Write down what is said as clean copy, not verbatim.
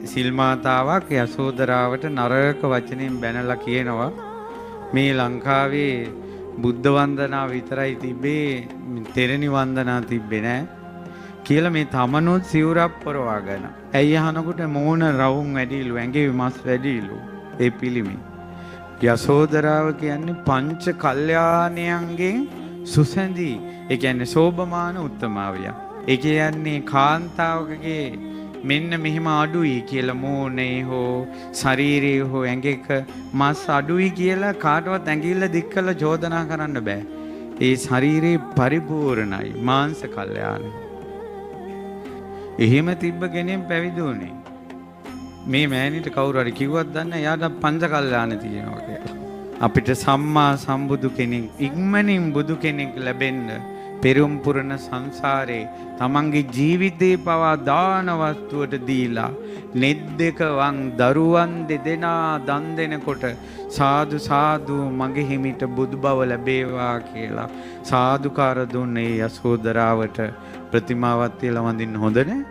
සිල් මාතාවක් යසෝදරාවට නරක වචනෙන් බැනලා කියනවා මේ ලංකාවේ බුද්ධ වන්දනා විතරයි තිබ්බේ තෙරණි වන්දනා තිබ්බේ නෑ කියලා මේ තමනුත් සිවුරක් පොරවාගෙන. ඇයි අහනකොට මෝන රවුම් වැඩිලු ඇඟේ මස් වැඩිලු ඒ පිළිමි. යසෝදරාව කියන්නේ පංච කල්යාණයන්ගෙන් සුසැඳී ඒ කියන්නේ සෝභමාන උත්තමාවිය. ඒ කියන්නේ කාන්තාවකගේ මෙන්න මෙහිම අඩුයි කියලා මෝනේ හෝ ශරීරයේ හෝ ඇඟක මස් අඩුයි කියලා කාටවත් ඇඟිල්ල දික් කළ චෝදනා කරන්න බෑ. ඒ ශරීරේ පරිපූර්ණයි මාංශ කල්යාණයි. එහෙම තිබ්බ කෙනෙක් පැවිදි වුණේ. මේ මෑණිට කවුරු හරි කිව්වත් දන්න එයාට පංච කල්යාණ තියෙනවා කියලා. අපිට සම්මා සම්බුදු කෙනෙක් ඉක්මනින් බුදු කෙනෙක් ලැබෙන්න පෙරම් පුරන සංසාරේ තමන්ගේ ජීවිතේ පවා දාන වස්තුවට දීලා නෙත් දෙක වන් දරුවන් දෙදෙනා දන් දෙනකොට සාදු සාදු මගේ හිමිට බුදු බව ලැබේවා කියලා සාදුකාර දුන්නේ යසෝදරාවට ප්‍රතිමාවක් තියලා වඳින්න හොඳ නේ.